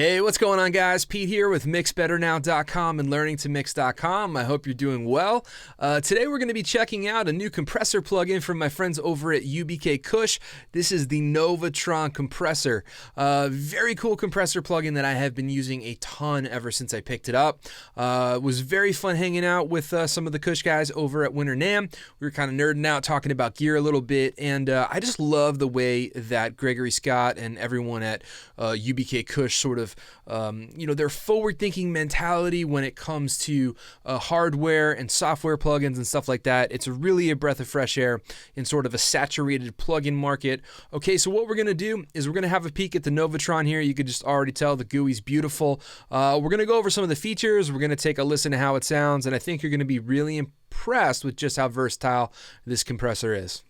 Hey, what's going on, guys? Pete here with mixbetternow.com and learningtomix.com. I hope you're doing well. Today we're going to be checking out a new compressor plugin from my friends over at UBK Kush. This is the Novatron compressor. Very cool compressor plugin that I have been using a ton ever since I picked it up. It was very fun hanging out with some of the Kush guys over at Winter NAMM. We were kind of nerding out, talking about gear a little bit, and I just love the way that Gregory Scott and everyone at UBK Kush sort of, their forward-thinking mentality when it comes to hardware and software plugins and stuff like that. It's really a breath of fresh air in sort of a saturated plugin market. Okay, so what we're going to do is we're going to have a peek at the Novatron here. You could just already tell the GUI's beautiful. We're going to go over some of the features. We're going to take a listen to how it sounds, and I think you're going to be really impressed with just how versatile this compressor is.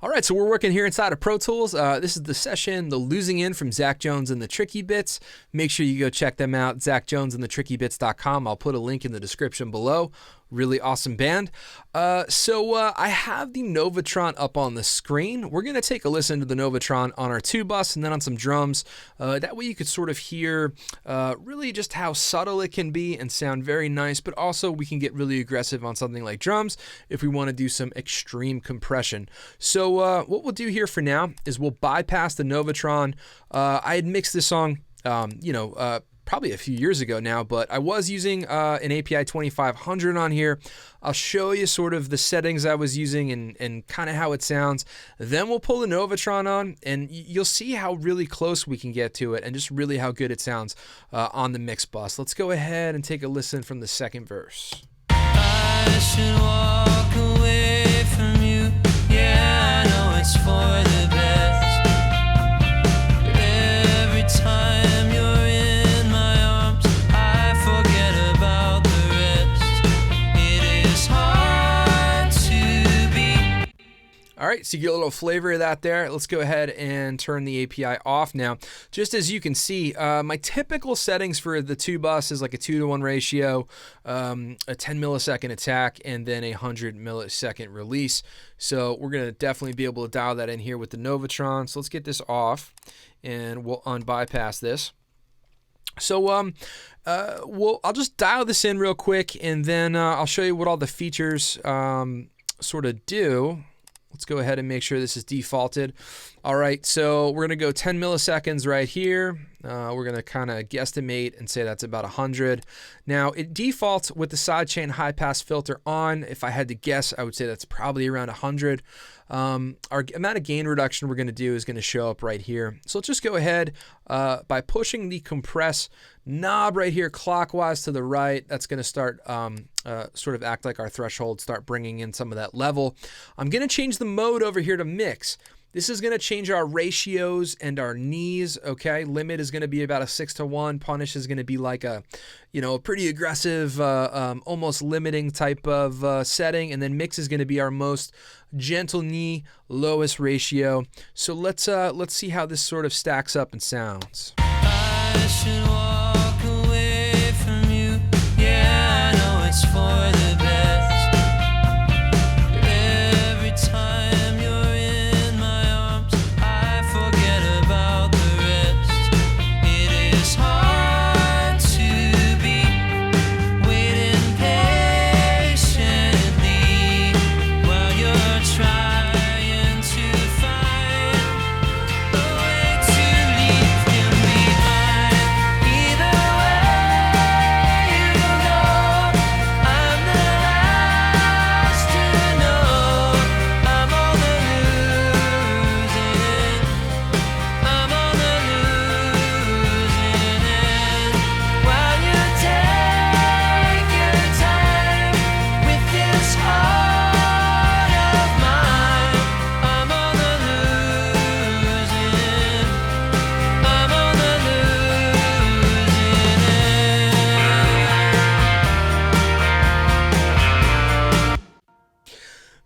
Alright, so we're working here inside of Pro Tools. This is the session, the Losing In from Zach Jones and the Tricky Bits. Make sure you go check them out, zachjonesandthetrickybits.com. I'll put a link in the description below. Really awesome band. So I have the Novatron up on the screen. We're going to take a listen to the Novatron on our 2-bus and then on some drums. That way you could sort of hear really just how subtle it can be and sound very nice, but also we can get really aggressive on something like drums if we want to do some extreme compression. So what we'll do here for now is we'll bypass the Novatron. I had mixed this song, probably a few years ago now, but I was using an API 2500 on here. I'll show you sort of the settings I was using and kind of how it sounds. Then we'll pull the Novatron on, and you'll see how really close we can get to it and just really how good it sounds on the mix bus. Let's go ahead and take a listen from the second verse. I should walk away from you. Yeah, I know it's for the best. Every time you're in my arms, I forget about the rest. It is hard to be. All right, so you get a little flavor of that there. Let's go ahead and turn the API off now. Just as you can see, my typical settings for the 2-bus is like a 2-to-1 ratio, a 10 millisecond attack, and then a 100 millisecond release. So we're going to definitely be able to dial that in here with the Novatron. So let's get this off, and we'll unbypass this. So I'll just dial this in real quick, and then I'll show you what all the features sort of do. Let's go ahead and make sure this is defaulted. All right, so we're going to go 10 milliseconds right here. We're going to kind of guesstimate and say that's about 100. Now, it defaults with the sidechain high-pass filter on. If I had to guess, I would say that's probably around 100. Our amount of gain reduction we're going to do is going to show up right here. So let's just go ahead by pushing the compress knob right here clockwise to the right. That's going to start sort of act like our threshold, start bringing in some of that level. I'm going to change the mode over here to mix. This is going to change our ratios and our knees, okay? Limit is going to be about a 6-to-1. Punish is going to be like a, a pretty aggressive, almost limiting type of setting. And then mix is going to be our most gentle knee, lowest ratio. So let's see how this sort of stacks up and sounds. I should walk away from you. Yeah, I know it's for the best. Every time you're in my arms, I forget about the rest. It is hard to be waiting patiently while you're trying to find a way to leave him behind. Either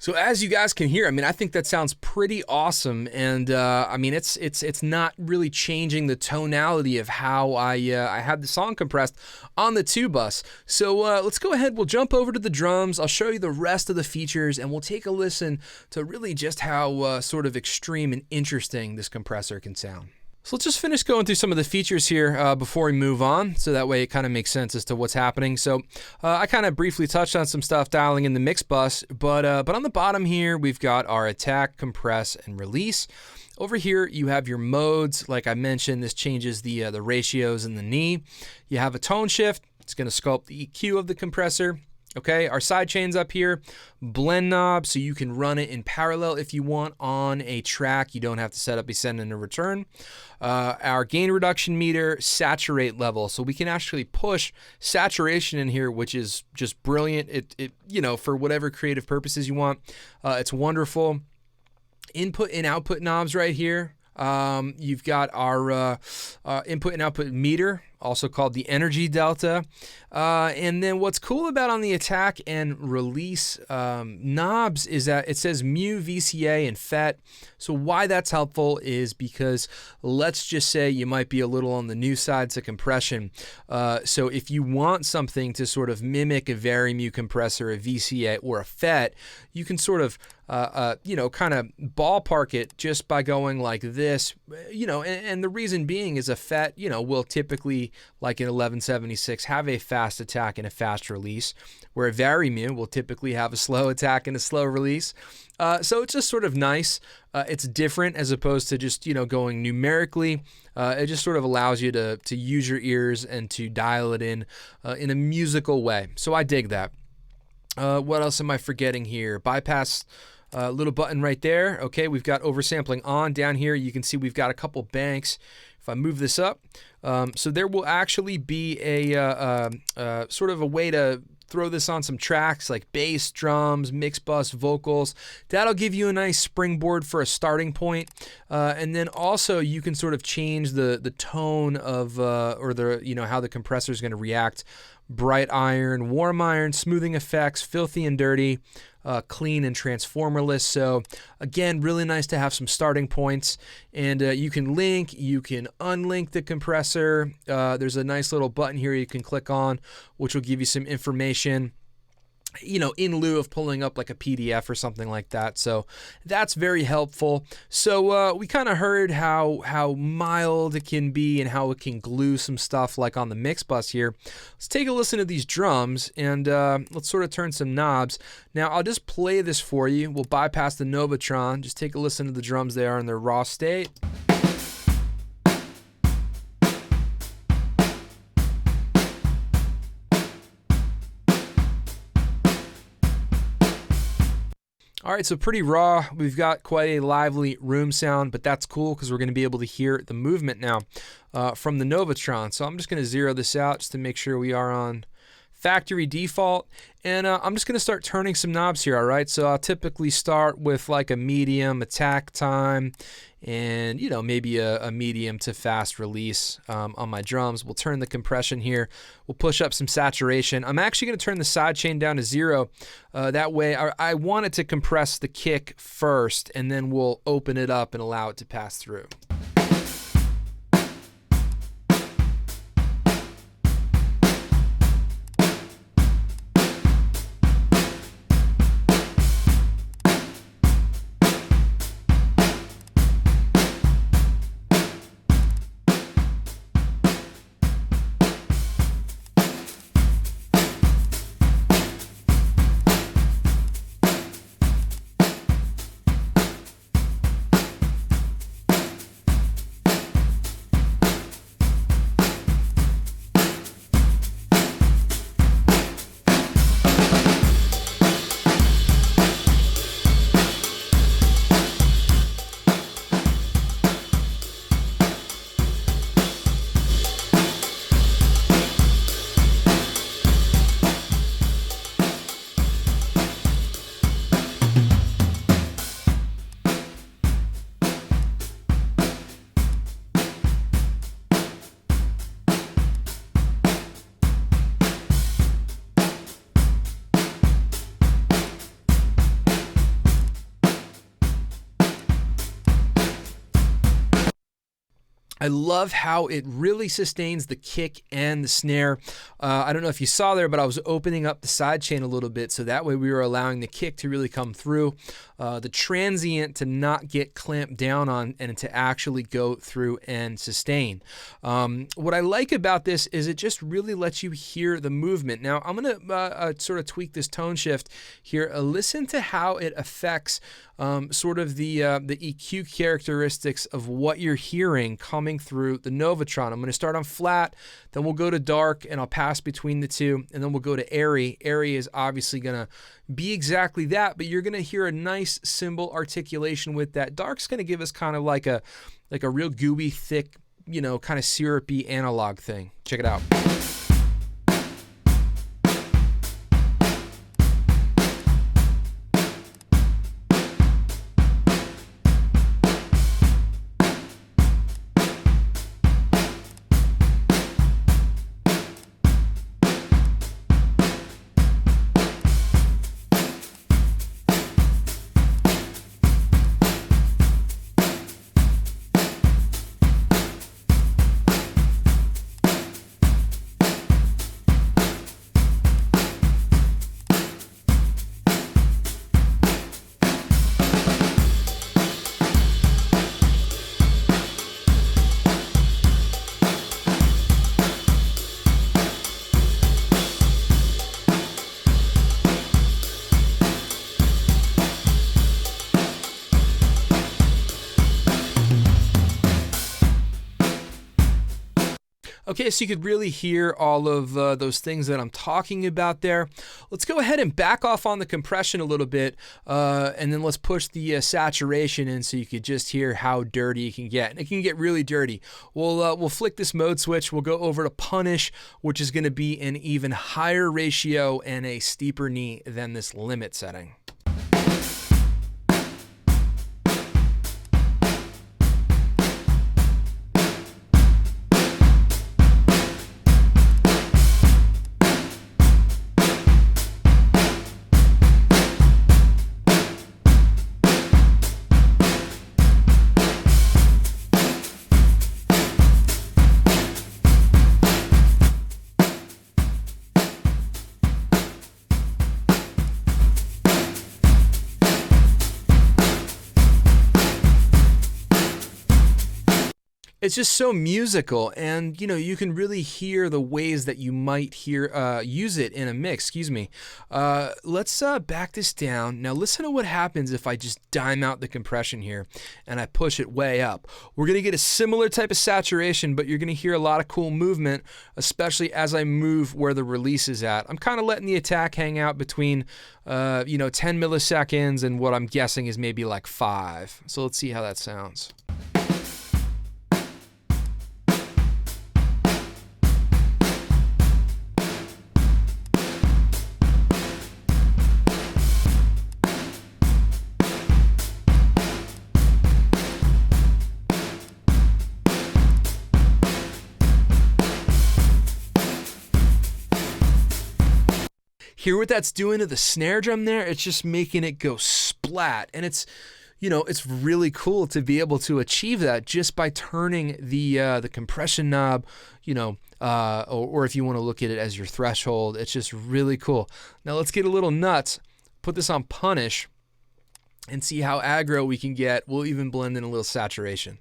So as you guys can hear, I mean, I think that sounds pretty awesome, and I mean, it's not really changing the tonality of how I had the song compressed on the 2-bus. So let's go ahead. We'll jump over to the drums. I'll show you the rest of the features, and we'll take a listen to really just how sort of extreme and interesting this compressor can sound. So let's just finish going through some of the features here before we move on, so that way it kind of makes sense as to what's happening. So I kind of briefly touched on some stuff dialing in the mix bus, but on the bottom here, we've got our attack, compress, and release. Over here, you have your modes. Like I mentioned, this changes the ratios in the knee. You have a tone shift. It's going to sculpt the EQ of the compressor. Okay, our sidechain's up here, blend knob, so you can run it in parallel if you want on a track. You don't have to set up a send and a return. Our gain reduction meter, saturate level, so we can actually push saturation in here, which is just brilliant. It you know, for whatever creative purposes you want, it's wonderful. Input and output knobs right here. You've got our input and output meter, also called the energy delta. And then what's cool about on the attack and release knobs is that it says mu, VCA, and FET. So why that's helpful is because let's just say you might be a little on the new side to compression. So if you want something to sort of mimic a vari-mu compressor, a VCA, or a FET, you can sort of you know, kind of ballpark it just by going like this, you know, and the reason being is a FET, you know, will typically, like an 1176, have a fast attack and a fast release, where a vari-mu will typically have a slow attack and a slow release. So it's just sort of nice. It's different as opposed to just, you know, going numerically. It just sort of allows you to use your ears and to dial it in a musical way. So I dig that. What else am I forgetting here? Bypass little button right there. Okay, we've got oversampling on. Down here you can see we've got a couple banks. If I move this up, so there will actually be a sort of a way to throw this on some tracks like bass, drums, mix bus, vocals. That'll give you a nice springboard for a starting point. And then also you can sort of change the tone of or the, you know, how the compressor is going to react. Bright iron, warm iron, smoothing effects, filthy and dirty, clean and transformerless. So again, really nice to have some starting points. And you can link, you can unlink the compressor. There's a nice little button here you can click on, which will give you some information, you know, in lieu of pulling up like a PDF or something like that. So that's very helpful. So we kind of heard how mild it can be and how it can glue some stuff like on the mix bus here. Let's take a listen to these drums, and let's sort of turn some knobs. Now I'll just play this for you. We'll bypass the Novatron. Just take a listen to the drums. They are in their raw state. All right, so pretty raw. We've got quite a lively room sound, but that's cool because we're going to be able to hear the movement now from the Novatron. So I'm just going to zero this out just to make sure we are on factory default. And I'm just going to start turning some knobs here, all right? So I'll typically start with like a medium attack time and, you know, maybe a medium to fast release on my drums. We'll turn the compression here. We'll push up some saturation. I'm actually going to turn the sidechain down to 0. That way I want it to compress the kick first, and then we'll open it up and allow it to pass through. I love how it really sustains the kick and the snare. I don't know if you saw there, but I was opening up the sidechain a little bit, so that way we were allowing the kick to really come through, the transient to not get clamped down on, and to actually go through and sustain. What I like about this is it just really lets you hear the movement. Now, I'm going to sort of tweak this tone shift here. Listen to how it affects sort of the EQ characteristics of what you're hearing coming through the Novatron. I'm going to start on flat, then we'll go to dark, and I'll pass between the two, and then we'll go to airy. Airy is obviously going to be exactly that, but you're going to hear a nice cymbal articulation with that. Dark's going to give us kind of like a real gooey, thick, you know, kind of syrupy analog thing. Check it out. Okay, so you could really hear all of those things that I'm talking about there. Let's go ahead and back off on the compression a little bit, and then let's push the saturation in so you could just hear how dirty it can get. And it can get really dirty. We'll flick this mode switch. We'll go over to punish, which is going to be an even higher ratio and a steeper knee than this limit setting. It's just so musical, and you know, you can really hear the ways that you might hear use it in a mix. Excuse me. Let's back this down. Now listen to what happens if I just dime out the compression here and I push it way up. We're gonna get a similar type of saturation, but you're gonna hear a lot of cool movement, especially as I move where the release is at. I'm kind of letting the attack hang out between 10 milliseconds and what I'm guessing is maybe like 5. So let's see how that sounds. Hear what that's doing to the snare drum there? It's just making it go splat. And it's, you know, it's really cool to be able to achieve that just by turning the compression knob, you know, or if you want to look at it as your threshold. It's just really cool. Now let's get a little nuts, put this on punish, and see how aggro we can get. We'll even blend in a little saturation.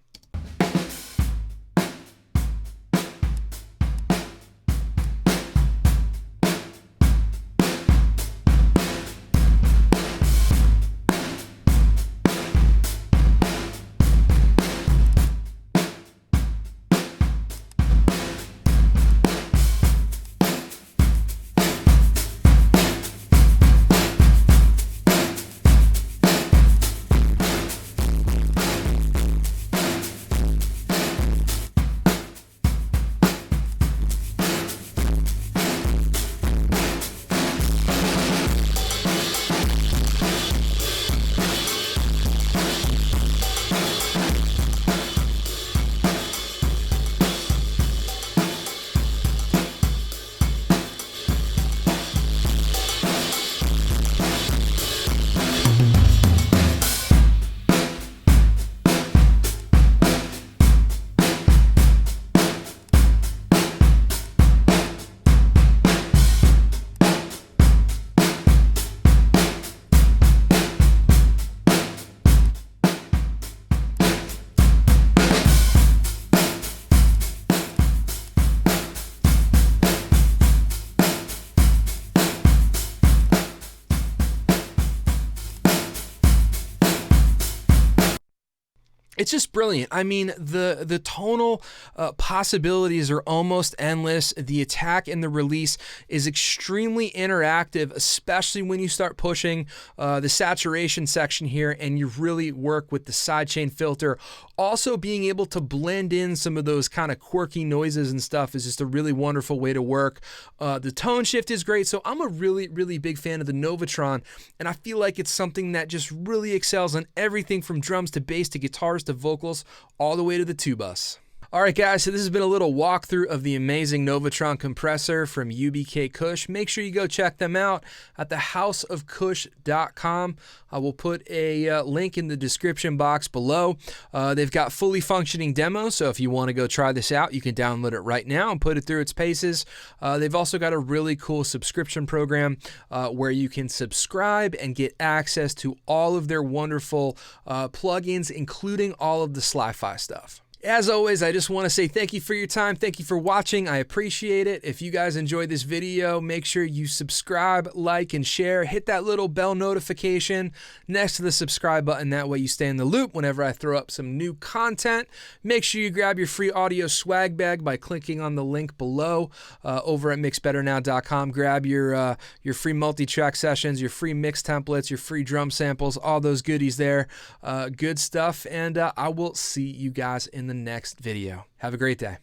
It's just brilliant. I mean, the tonal possibilities are almost endless. The attack and the release is extremely interactive, especially when you start pushing the saturation section here and you really work with the sidechain filter. Also, being able to blend in some of those kind of quirky noises and stuff is just a really wonderful way to work. The tone shift is great, so I'm a really, really big fan of the Novatron, and I feel like it's something that just really excels on everything from drums to bass to guitars to vocals, all the way to the two-bus. All right, guys, so this has been a little walkthrough of the amazing Novatron compressor from UBK Kush. Make sure you go check them out at thehouseofkush.com. I will put a link in the description box below. They've got fully functioning demos, so if you want to go try this out, you can download it right now and put it through its paces. They've also got a really cool subscription program where you can subscribe and get access to all of their wonderful plugins, including all of the Sli-Fi stuff. As always, I just want to say thank you for your time. Thank you for watching. I appreciate it. If you guys enjoyed this video, make sure you subscribe, like, and share. Hit that little bell notification next to the subscribe button. That way you stay in the loop whenever I throw up some new content. Make sure you grab your free audio swag bag by clicking on the link below over at mixbetternow.com. Grab your free multi-track sessions, your free mix templates, your free drum samples, all those goodies there. Good stuff, and I will see you guys in the next video. Have a great day.